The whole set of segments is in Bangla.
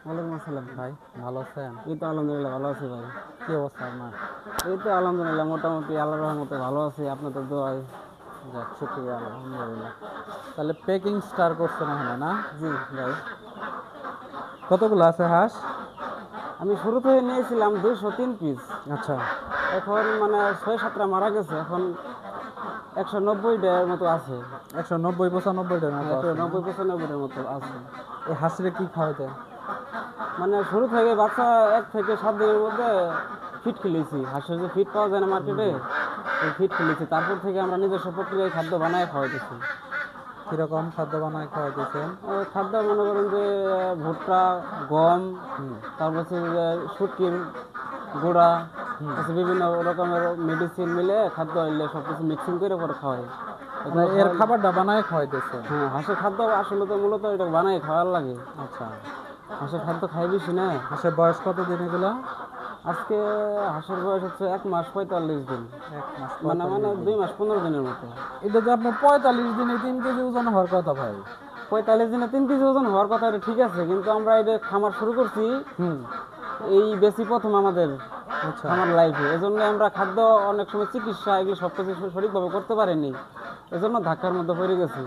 ওয়ালাইকুম আসসালাম। ভাই ভালো আছেন? এই তো আলহামদুলিল্লাহ ভালো আছি ভাই। কি অবস্থা আপনার? এই তো আলহামদুলিল্লাহ মোটামুটি আল্লাহর রহমতে ভালো আছি, আপনাদের দোয়ায়। যাক শুক্রিয়া আলহামদুলিল্লাহ। তাহলে প্যাকিং স্টার করছেন এখানে না? জি ভাই, কতগুলো আছে হাঁস? আমি শুরু থেকে নিয়েছিলাম 203 পিস। আচ্ছা, এখন মানে 6-7টা মারা গেছে, এখন 190টার মতো আছে। 190 95টার মতো হ্যাঁ, আছে না? 90-95টার মতো আছে। এই হাঁসরে কি খাওয়াইতে? মানে শুরু থেকে বাচ্চা 1 থেকে 7 দিনের মধ্যে ফিট খেলেছি। হাঁসের যে ফিট পাওয়া যায় না মার্কেটে, এই ফিট খেলেছি। তারপর থেকে আমরা নিজস্ব প্রক্রিয়ায় খাদ্য বানায় খাওয়াইতেছি। কিরকম খাদ্য বানায় খাওয়াইতেছেন? খাদ্য মনে করেন যে ভুট্টা, গম, হুম তারপর হচ্ছে যে শুটকির গুঁড়া, হচ্ছে বিভিন্ন রকমের মেডিসিন মিলে খাদ্য এলে সব কিছু মিক্সিং করে পরে খাওয়াই। মানে এর খাবারটা বানায় খাওয়াইতেছেন? হ্যাঁ, হাঁসের খাদ্য আসলে তো মূলত এটা বানাই খাওয়ার লাগে। আচ্ছা, হাঁসের খাদ্য খাই বেশি না। হাঁসের বয়স কত দিন এগুলো? আজকে হাঁসের বয়স হচ্ছে 1 মাস 45 দিন, 1 মাস মানে 45 দিন। 2 মাস 15 দিনের মতো। এটা তো আপনার 45 দিনে 3 কেজি ওজন হওয়ার কথা ভাই। 45 দিনে 3 কেজি ওজন হওয়ার কথা, এটা ঠিক আছে, কিন্তু আমরা এটা খামার শুরু করছি হুম এই বেশি প্রথম আমাদের আচ্ছা, আমার লাইফে। এজন্য আমরা খাদ্য অনেক সময় চিকিৎসা এগুলো সব কিছু সঠিকভাবে করতে পারিনি, এজন্য ধাক্কার মধ্যে পড়ে গেছি।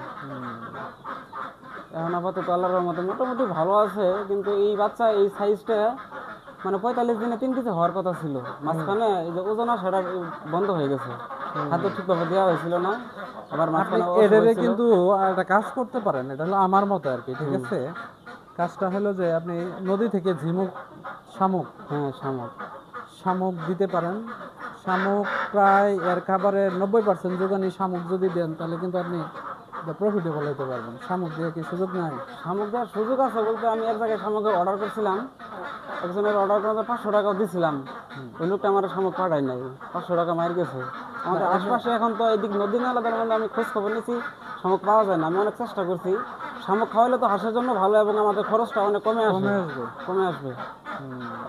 এখন আপাতত আল্লাহর রহমতে মোটামুটি ভালো আছে, কিন্তু এই বাচ্চা এই সাইজটা মানে 45 দিনে 3 কেজি হওয়ার কথা ছিল, মাঝখানে এই যে ওজন সেটা বন্ধ হয়ে গেছে। খাদ্য ঠিকভাবে দেওয়া হয়েছিল না, আবার আপনি মাঝখানে এটারে কিন্তু একটা কাজ করতে পারেন, এটা হলো আমার মতে আর কি, ঠিক আছে? কাজটা হলো যে আপনি নদী থেকে ঝিনুক, শামুক, হ্যাঁ শামুক। শামুক দিতে পারেন। শামুক প্রায় এর খাবারের 90% যোগানই শামুক যদি দেন তাহলে কিন্তু আপনি প্রফিটেবল হতে পারবেন। শামুক দিয়ে কি সুযোগ নাই? শামুক দেওয়ার সুযোগ আছে বলতে, আমি এক জায়গায় শামুকের অর্ডার করছিলাম, একজনের অর্ডার করতে 500 টাকাও দিছিলাম, ওই লোকটা আমার শামুক পাঠায় নাই, 500 টাকা মার গেছে। আমাদের আশপাশে এখন তো এদিক নদী নালাদের মধ্যে আমি খোঁজ খবর নিয়েছি, শামুক পাওয়া যায় না। আমি অনেক চেষ্টা করছি, শামুক খাওয়ালে তো হাঁসের জন্য ভালো এবং আমাদের খরচটা অনেক কমে আসবে। কমে আসবে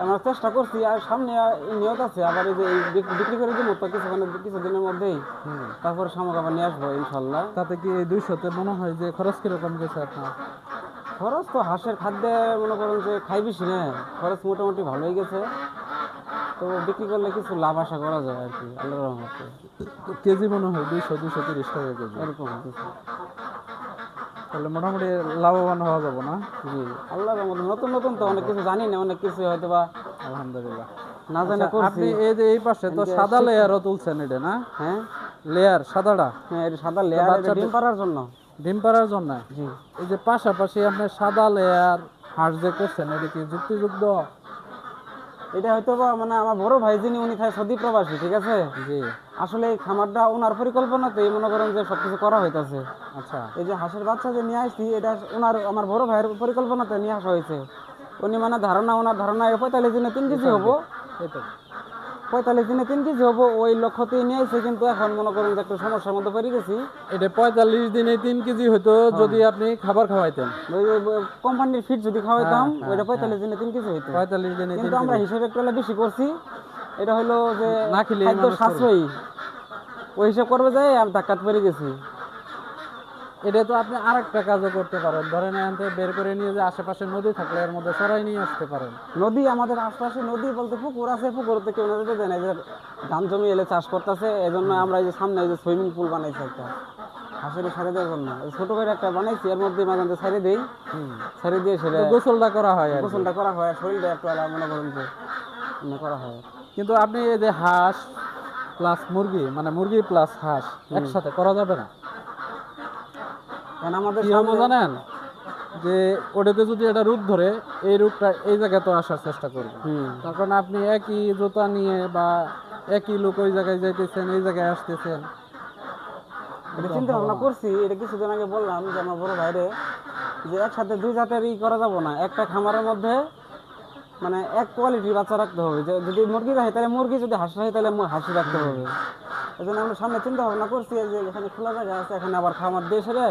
আমরা চেষ্টা করছি, আর সামনে নিয়ত আছে আবার এই যে এই বিক্রি করে দিব তো কিছুদিনের মধ্যেই, তারপরে শামুক আবার নিয়ে আসবো ইনশাল্লাহ। তাতে কি এই 200-তে মনে হয় যে খরচ কিরকম গেছে আপনার? খরচ তো হাঁসের খাদ্যে মনে করেন যে খাই বেশি না, খরচ মোটামুটি ভালোই গেছে। তো বিক্রি করলে কিছু লাভ আশা করা যায় আর কি, আল্লাহর রহমতে। কেজি মনে হয় 200-230 টাকা কেজি। এরকম কিছু। তাহলে মোটামুটি লাভবান হওয়া যাবে না? জি, আল্লাহর রহমতে। নতুন নতুন তো অনেক কিছু জানি না, অনেক কিছু হয়তো বা আলহামদুলিল্লাহ। না জানা আচ্ছা, করছি। আপনি এই যে এই পাশে তো সাদা লেয়ারও তুলছেন এটা না? হ্যাঁ লেয়ার সাদাটা হ্যাঁ, এটা সাদা লেয়ার, এটা ডিম পাড়ার জন্য। ডিম পাড়ার জন্য? জি, এই যে পাশাপাশি আপনি সাদা লেয়ার হাঁস যে করছেন, এটা কি যুক্তিযুক্ত? এটা হয়তো বা মানে আমার বড় ভাই যিনি, উনি খায় সৌদি প্রবাসী, ঠিক আছে? জি আসলে এই খামারটা ওনার পরিকল্পনাতেই মনে করেন যে সবকিছু করা হইতাছে। আচ্ছা, এই যে হাঁসের বাচ্চা যে নিয়ে আসছি, এটা ওনার আমার বড় ভাইয়ের পরিকল্পনাতে নিয়ে আসা হয়েছে। উনি মানে ওনার ধারণা 45 দিনে 3 কেজি হবো, এটা 45 দিনে 3 কেজি হবো, ওই লক্ষ্যতেই নিয়ে আসছে। কিন্তু এখন মনে করেন যে একটু সমস্যার মধ্যে পড়ে গেছি। এটা 45 দিনে 3 কেজি হতো যদি আপনি খাবার খাওয়াইতেন। ওই কোম্পানির ফিড যদি খাওয়াইতাম, ওইটা 45 দিনে 3 কেজি হইতো। 45 দিনে 3 কিন্তু আমরা হিসেবে একটু বেশি করছি। এটা হলো যে না খেলে খাদ্য সাশ্রয়ী, ওই হিসাব করবে যাই আমি ধাক্কাত পড়ে গেছি। এটা তো আপনি আরেকটা কাজও করতে পারেন, ধরেন এখান থেকে বের করে নিয়ে যে আশেপাশে নদী থাকলে এর মধ্যে সরাই নিয়ে আসতে পারেন। নদী আমাদের আশপাশে নদী বলতে পুকুর আছে, পুকুর থেকে কেউ নদীতে দেয় না, যে ধান জমি এলে চাষ করতেছে, এই জন্য আমরা এই যে সামনে এই যে সুইমিং পুল বানাইছি একটা হাঁসের ছাড়ে দেওয়ার জন্য, ছোট করে একটা বানাইছি, এর মধ্যে মাঝে মাঝে ছাড়ে দিই, ছাড়ে দিয়ে সেটা গোসলটা করা হয় আর কি। গোসলটা করা হয়, শরীরটা একটু আলাদা মনে করেন যে করা হয়। কিন্তু আপনি এই যে হাঁস প্লাস মুরগি, মানে মুরগি প্লাস হাঁস একসাথে করা যাবে না। কারণ আমাদের কি হবে জানেন, যে ওটাতে যদি একটা রূপ ধরে, এই রূপটা এই জায়গায় তো আসার চেষ্টা করবে। তার কারণে আপনি একই জুতা নিয়ে বা একই লোক ওই জায়গায় যাইতেছেন, এই জায়গায় আসতেছেন। এটা চিন্তা ভাবনা করছি, এটা কিছুদিন আগে বললাম যে আমার বড় ভাইরে, যে একসাথে 2 জাতেরই করা যাবো না, একটা খামারের মধ্যে মানে এক কোয়ালিটির বাচ্চা রাখতে হবে। যদি মুরগি রাখে তাহলে মুরগি, যদি হাঁস রাখে তাহলে হাঁসি রাখতে হবে। এই জন্য আমরা সামনে চিন্তা ভাবনা করছি যে এখানে খোলা জায়গা আছে, এখানে আবার খামার দিয়ে সেরে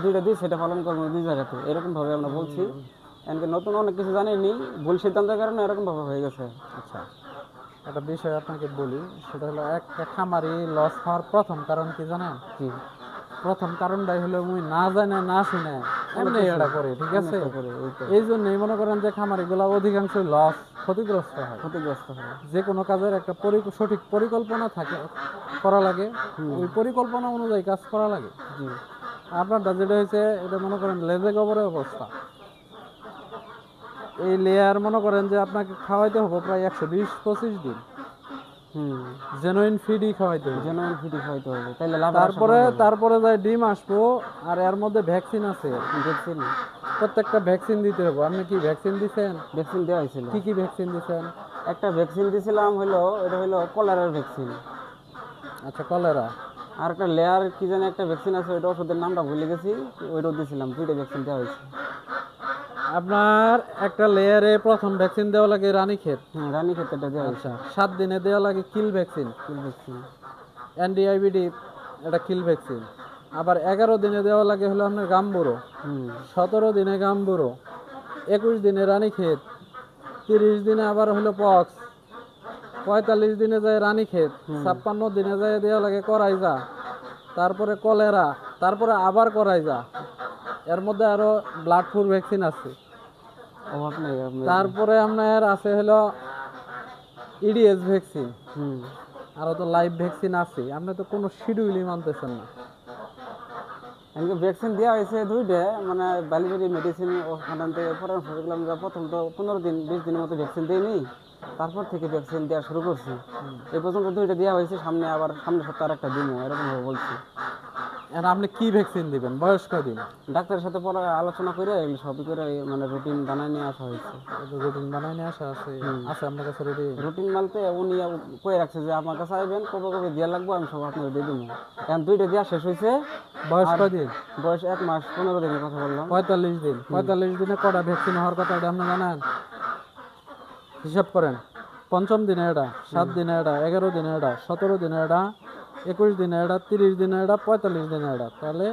দুই সেটা পালন করবো 2 জায়গাতে, এরকমভাবে আমরা বলছি। এমনকি নতুন অনেক কিছু জানিনি, ভুল সিদ্ধান্তের কারণে এরকমভাবে হয়ে গেছে। আচ্ছা, একটা বিষয় আপনাকে বলি, সেটা হলো একটা খামারি লস হওয়ার প্রথম কারণ কি জানেন? কি প্রথম কারণটাই হলো মুই না জানে না শুনে এমনি এটা করে, ঠিক আছে। এই জন্যই মনে করেন যে খামারিগুলো অধিকাংশ লস ক্ষতিগ্রস্ত হয়। ক্ষতিগ্রস্ত হয়। যে কোনো কাজের একটা সঠিক পরিকল্পনা থাকে করা লাগে, ওই পরিকল্পনা অনুযায়ী কাজ করা লাগে। জি। আপনারটা যেটা হয়েছে এটা মনে করেন লেজে গোবরের অবস্থা। এই লেয়ার মনে করেন যে আপনাকে খাওয়াইতে হবে প্রায় 120-25 দিন, জেনুইন ফিডই খাওয়াইতে হবে। জেনুইন ফিডি খাওয়াইতে হবে, তাইলে লাভ। তারপরে যায় ডিম আসবো, আর এর মধ্যে ভ্যাকসিন আছে। ভ্যাকসিন, প্রত্যেকটা ভ্যাকসিন দিতে হবে। আপনি কি ভ্যাকসিন দিছেন? ভ্যাকসিন দেওয়া হয়েছিল। কি কি ভ্যাকসিন দিছেন? একটা ভ্যাকসিন দিয়েছিলাম, এটা হলো কলেরার ভ্যাকসিন। আচ্ছা, কলেরা। আর একটা লেয়ার কি জানি একটা ভ্যাকসিন আছে, ওইটা ওষুধের নামটা ভুলে গেছি, ওইটাও দিয়েছিলাম। 2টা ভ্যাকসিন দেওয়া হয়েছে। আপনার একটা লেয়ারে প্রথম ভ্যাকসিন দেওয়া লাগে রানীক্ষেত। রানীক্ষেতটা দেওয়া হয়েছে। 7 দিনে দেওয়া লাগে কিল ভ্যাকসিন। NDIVD, এটা কিল ভ্যাকসিন। আবার 11 দিনে দেওয়া লাগে হলো আপনার গাম্বুরো, 17 দিনে গাম্বুরো, 21 দিনে রানীক্ষেত, 30 দিনে আবার হলো পক্স, 45 দিনে যায় রানীক্ষেত, 56 দিনে যায় দেওয়া লাগে করাইজা, তারপরে কলেরা, তারপরে আবার করাইজা। এর মধ্যে আরো ব্লাড ফ্লু ভ্যাকসিন আছে। তারপরে আপনার আছে হলো EDS ভ্যাকসিন। আরো তো লাইভ ভ্যাকসিন আছে। আপনি তো কোনো শিডিউলই মানতেছেন না। আমাকে ভ্যাকসিন দেওয়া হয়েছে 2টা, মানে ভ্যালিডিটি মেডিসিন ওখান থেকে পরামর্শ করলাম। প্রথম তো 15 দিন 20 দিনের মতো ভ্যাকসিন দিইনি, তারপর থেকে ভ্যাকসিন দেওয়া শুরু করছি। এই পর্যন্ত 2টা দেওয়া হয়েছে, সামনের সপ্তাহে আরেকটা দিবো, এরকম ভাবে বলছি। আর আপনি কি ভ্যাকসিন দিবেন? বয়স কদিন? ডাক্তারের সাথে পরে আলোচনা করে এগুলো সবই করে মানে রুটিন বানায় নিয়ে আসা হয়েছে। রুটিন বানাই নিয়ে আসা আছে আপনার কাছে রেডি? রুটিন বলতে উনি কয়ে রাখছে যে আমার কাছে আসবেন, কবে কবে দেওয়া লাগবে, আমি সব আপনাকে দিয়ে দেবো। এখন 2টা দেওয়া শেষ হয়েছে। বয়স কদিন? বয়স 1 মাস 15 দিনের কথা বললাম। 45 দিন। 45 দিনে কটা ভ্যাকসিন হওয়ার কথা এটা আপনি জানেন? হিসাব করেন। 5ম দিনে এটা, 7 দিনে এটা, 11 দিনে এটা, 17 দিনে এটা, 21 দিনে এটা, 30 দিনে এটা, 45 দিনে এটা। তাহলে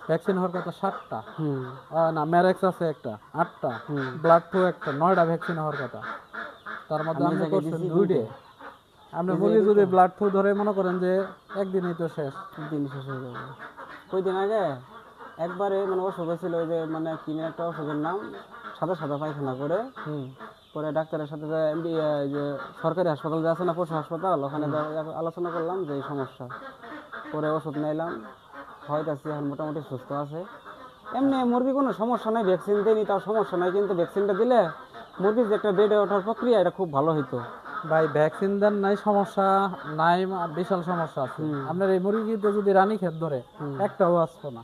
ভ্যাকসিন হওয়ার কথা 7টা। না, ম্যারেক্স আছে একটা, 8টা, ব্লাড ফ্লু একটা, 9টা ভ্যাকসিন হওয়ার কথা। তার মধ্যে আপনি করছেন 2টা। আপনি মুরগি যদি ব্লাড ফ্লু ধরে মনে করেন যে একদিনই তো শেষ। একদিনই শেষ হয়ে যাবে। কয়দিন আগে একবারে মানে অসুখ হয়েছিল, ওই যে মানে কিনে একটা ওষুধের নাম, সাদা সাদা পায়খানা করে। পরে ডাক্তারের সাথে যে সরকারি হাসপাতাল যে আছে না, পশু হাসপাতাল, ওখানে আলোচনা করলাম যে এই সমস্যা। পরে ওষুধ নিলাম, হয়তাছি, এখন মোটামুটি সুস্থ আছে। এমনি মুরগি কোনো সমস্যা নাই, ভ্যাকসিন দেয়নি তাও সমস্যা নাই, কিন্তু ভ্যাকসিনটা দিলে মুরগির যে একটা বেডে ওঠার প্রক্রিয়া, এটা খুব ভালো হইতো। ভাই ভ্যাকসিন দেন নাই, সমস্যা নাই, বিশাল সমস্যা আছে। আপনার এই মুরগিতে যদি রানীক্ষেত ধরে একটাও আসতো না,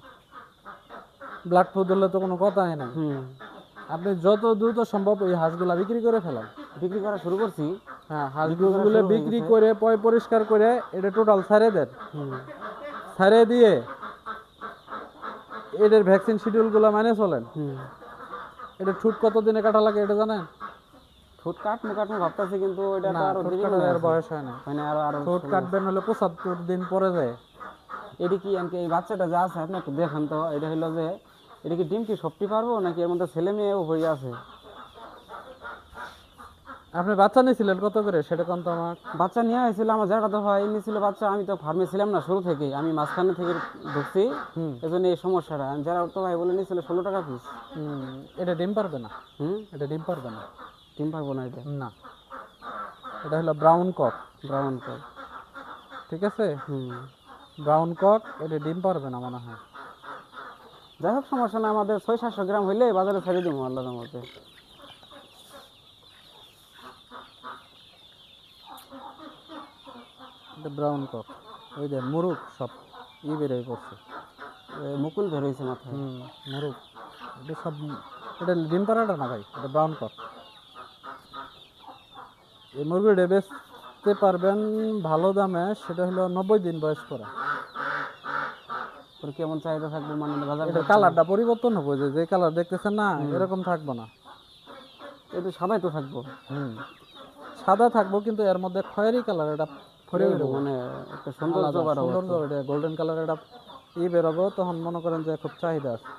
ব্লাড ফ্লু ধরলে তো কোনো কথাই নাই। আপনি যত দ্রুত সম্ভব ওই হাঁসগুলা বিক্রি করে ফেলান। বিক্রি করা শুরু করছি। হ্যাঁ, হাঁসগুলো বিক্রি করে পরিষ্কার করে এটা টোটাল ছাড়ে দেন। ছাড়ে দিয়ে এদের ভ্যাকসিন শিডিউলগুলো মানে চলেন। এটা ঠুট কত দিনে কাটা লাগে এটা জানেন? ঠোঁট কাটমু ভাবতেছি, কিন্তু এটা তো আরো দেরি কাটার বয়স হয় না। মানে আরো ঠোঁট কাটবেন হলে 75 দিন পরে যায়। এটি কি আমাকে এই বাচ্চাটা যা আছে আপনি একটু দেখান তো, এটা হলো যে এটা কি ডিম কি সবটি পারবো, নাকি এর মধ্যে ছেলে মেয়েও হয়ে আছে? আপনি বাচ্চা নিয়েছিলেন কত করে সেটা কোন তো আমার? বাচ্চা নিয়ে হয়েছিল আমার জায়গা তো ভাই নিয়েছিল বাচ্চা, আমি তো ফার্মে ছিলাম না শুরু থেকে, আমি মাঝখানে থেকে ঢুকছি, এজন্য এই সমস্যাটা। যারা তো ভাই বলে নিয়েছিল 16 টাকা পিস। এটা ডিম পারবে না। এটা ডিম পারবে না। ডিম পারবো না এটা? না, এটা হলো ব্রাউন কক। ব্রাউন কক, ঠিক আছে। ব্রাউন কক, এটা ডিম পারবে না মনে হয়। যাই হোক, সমস্যা না, আমাদের 600-700 গ্রাম হইলে বাজারে ছেড়ে দিব আল্লাহর মতে। এটা ব্রাউন কক, ওই যে মুরুক সব বেরোয় পড়ছে, মুকুল বের হয়েছে মাথায়। মুরুক, এটা সব, এটা ডিম পাড়াটা না ভাই, এটা ব্রাউন কক। এই মুরগিটা বেচতে পারবেন ভালো দামে, সেটা হলো 90 দিন বয়স করা। কেমন চাহিদা থাকবে মানে বাজারে? এটা কালারটা পরিবর্তন হবে, যে কালার দেখতেছেন না এরকম থাকবে না, এটা সাদাই তো থাকবো। সাদা থাকবো, কিন্তু এর মধ্যে খয়েরি কালার, এটা মানে একটা সৌন্দর্য, এটা গোল্ডেন কালার, এটা বেরোবো, তখন মনে করেন যে খুব চাহিদা আছে।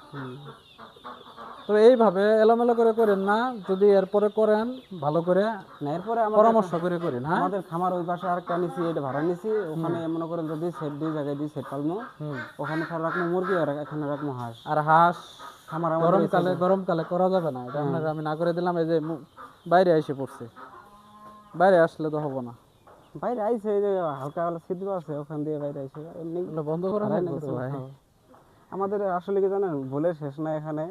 তো এইভাবে এলোমেলো করে করেন না, যদি এরপরে করেন ভালো করে, না এরপরে পরামর্শ করে করেন। হ্যাঁ, আমাদের খামার ওই পাশে আরেকটা নিছি, এটা ভাড়া নিছি, ওখানে মনে করেন যদি সেট 2 জায়গায় 2 সেট পালমো, ওখানে রাখবো মুরগি আর এখানে রাখবো হাঁস। আর হাঁস খামার আমাদের গরমকালে করা যাবে না এটা আপনাকে আমি না করে দিলাম। এই যে বাইরে এসে পড়ছে, বাইরে আসলে তো হবো না। বাইরে আইছে, এই যে হালকা হালকা ছিদ্র আছে ওখান দিয়ে বাইরে আইছে এমনি এগুলো বন্ধ করে হারায় না রাখবো তো কিছু। ভাই। হ্যাঁ। আমাদের আসলে কি জানেন, ভুলের শেষ না এখানে,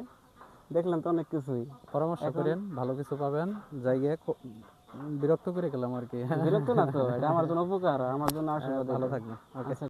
দেখলেন তো অনেক কিছুই। পরামর্শ করেন, ভালো কিছু পাবেন। জায়গায় বিরক্ত করে গেলাম আর কি। বিরক্ত না তো, এটা আমার জন্য উপকার, আমার জন্য আশীর্বাদ। ভালো থাকবেন। ওকে।